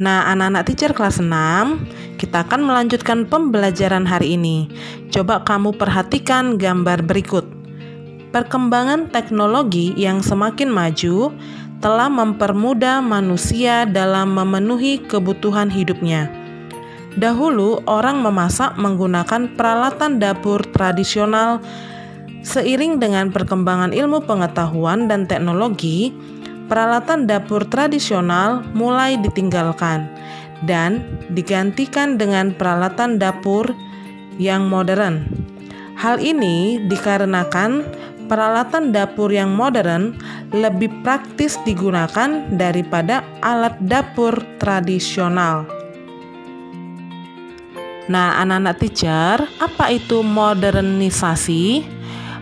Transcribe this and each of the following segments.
Nah, anak-anak teacher kelas 6, kita akan melanjutkan pembelajaran hari ini. Coba kamu perhatikan gambar berikut. Perkembangan teknologi yang semakin maju telah mempermudah manusia dalam memenuhi kebutuhan hidupnya. Dahulu, orang memasak menggunakan peralatan dapur tradisional. Seiring dengan perkembangan ilmu pengetahuan dan teknologi, peralatan dapur tradisional mulai ditinggalkan dan digantikan dengan peralatan dapur yang modern. Hal ini dikarenakan peralatan dapur yang modern lebih praktis digunakan daripada alat dapur tradisional. Nah, anak-anak teacher, apa itu modernisasi?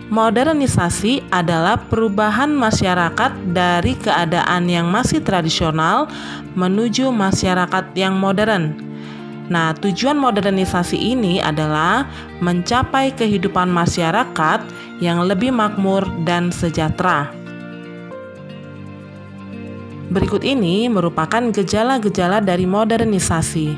Modernisasi adalah perubahan masyarakat dari keadaan yang masih tradisional menuju masyarakat yang modern. Nah, tujuan modernisasi ini adalah mencapai kehidupan masyarakat yang lebih makmur dan sejahtera. Berikut ini merupakan gejala-gejala dari modernisasi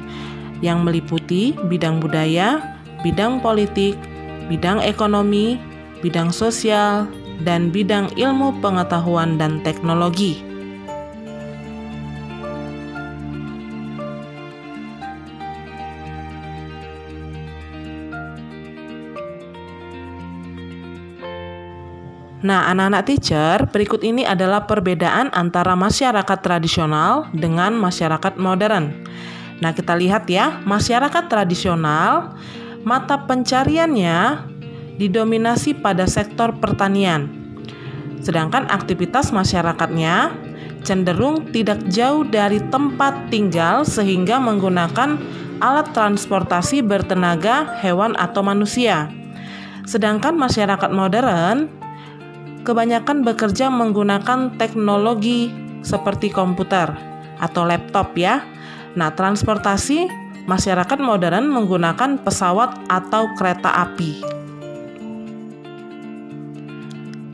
yang meliputi bidang budaya, bidang politik, bidang ekonomi, bidang sosial, dan bidang ilmu pengetahuan dan teknologi. Nah, anak-anak teacher, berikut ini adalah perbedaan antara masyarakat tradisional dengan masyarakat modern. Nah, kita lihat ya, masyarakat tradisional, mata pencariannya didominasi pada sektor pertanian. Sedangkan aktivitas masyarakatnya cenderung tidak jauh dari tempat tinggal sehingga menggunakan alat transportasi bertenaga hewan atau manusia. Sedangkan masyarakat modern kebanyakan bekerja menggunakan teknologi seperti komputer atau laptop ya. Nah, transportasi masyarakat modern menggunakan pesawat atau kereta api.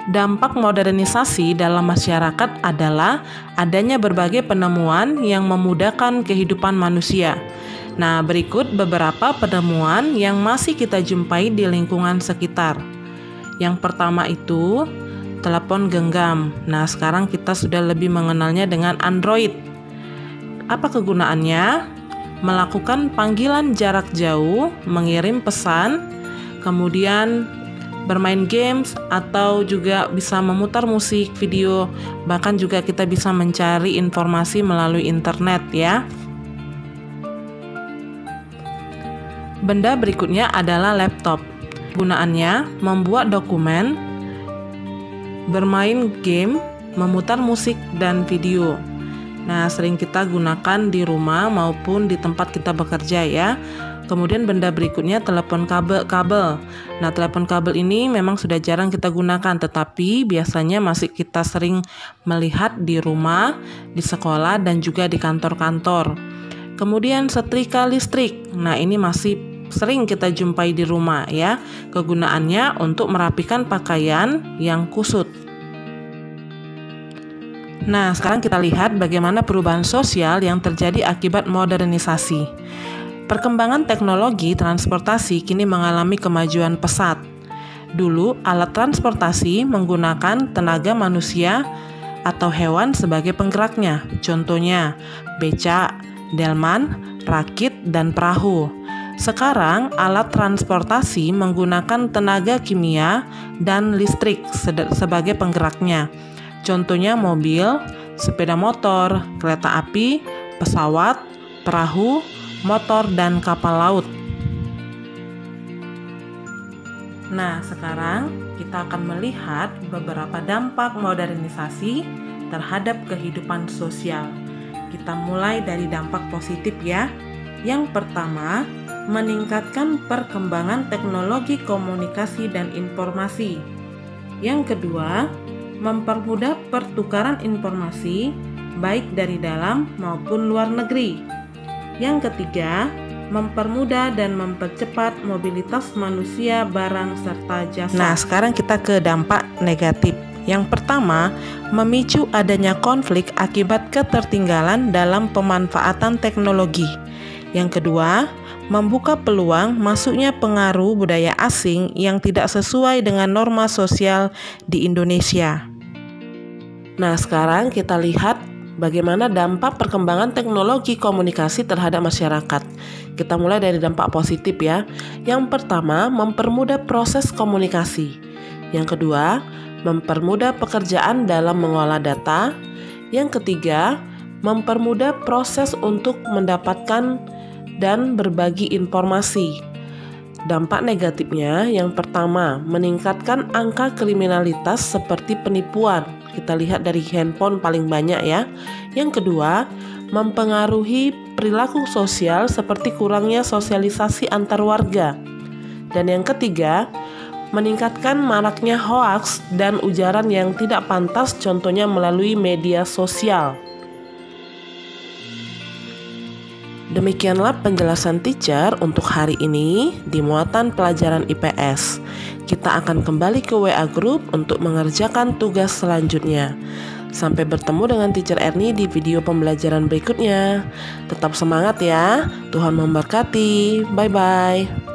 Dampak modernisasi dalam masyarakat adalah adanya berbagai penemuan yang memudahkan kehidupan manusia. Nah, berikut beberapa penemuan yang masih kita jumpai di lingkungan sekitar. Yang pertama itu telepon genggam. Nah, sekarang kita sudah lebih mengenalnya dengan Android. Apa kegunaannya? Melakukan panggilan jarak jauh, mengirim pesan, kemudian bermain games, atau juga bisa memutar musik, video, bahkan juga kita bisa mencari informasi melalui internet ya. Benda berikutnya adalah laptop. Gunaannya membuat dokumen, bermain game, memutar musik dan video. Nah, sering kita gunakan di rumah maupun di tempat kita bekerja ya. Kemudian benda berikutnya telepon kabel. Nah, telepon kabel ini memang sudah jarang kita gunakan, tetapi biasanya masih kita sering melihat di rumah, di sekolah, dan juga di kantor-kantor. Kemudian setrika listrik. Nah, ini masih sering kita jumpai di rumah ya. Kegunaannya untuk merapikan pakaian yang kusut. Nah, sekarang kita lihat bagaimana perubahan sosial yang terjadi akibat modernisasi. Perkembangan teknologi transportasi kini mengalami kemajuan pesat. Dulu, alat transportasi menggunakan tenaga manusia atau hewan sebagai penggeraknya. Contohnya, becak, delman, rakit, dan perahu. Sekarang, alat transportasi menggunakan tenaga kimia dan listrik sebagai penggeraknya. Contohnya mobil, sepeda motor, kereta api, pesawat, perahu, motor, dan kapal laut. Nah, sekarang kita akan melihat beberapa dampak modernisasi terhadap kehidupan sosial. Kita mulai dari dampak positif ya. Yang pertama, meningkatkan perkembangan teknologi komunikasi dan informasi. Yang kedua, mempermudah pertukaran informasi baik dari dalam maupun luar negeri. Yang ketiga, mempermudah dan mempercepat mobilitas manusia, barang, serta jasa. Nah, sekarang kita ke dampak negatif Yang pertama, memicu adanya konflik akibat ketertinggalan dalam pemanfaatan teknologi. Yang kedua, membuka peluang masuknya pengaruh budaya asing yang tidak sesuai dengan norma sosial di Indonesia. Nah, sekarang kita lihat bagaimana dampak perkembangan teknologi komunikasi terhadap masyarakat. Kita mulai dari dampak positif ya. Yang pertama, mempermudah proses komunikasi. Yang kedua, mempermudah pekerjaan dalam mengolah data. Yang ketiga, mempermudah proses untuk mendapatkan dan berbagi informasi. Dampak negatifnya, yang pertama, meningkatkan angka kriminalitas seperti penipuan. Kita lihat dari handphone paling banyak ya. Yang kedua, mempengaruhi perilaku sosial seperti kurangnya sosialisasi antar warga. Dan yang ketiga, meningkatkan maraknya hoaks dan ujaran yang tidak pantas, contohnya melalui media sosial. Demikianlah penjelasan teacher untuk hari ini di muatan pelajaran IPS. Kita akan kembali ke WA Group untuk mengerjakan tugas selanjutnya. Sampai bertemu dengan teacher Erni di video pembelajaran berikutnya. Tetap semangat ya. Tuhan memberkati. Bye-bye.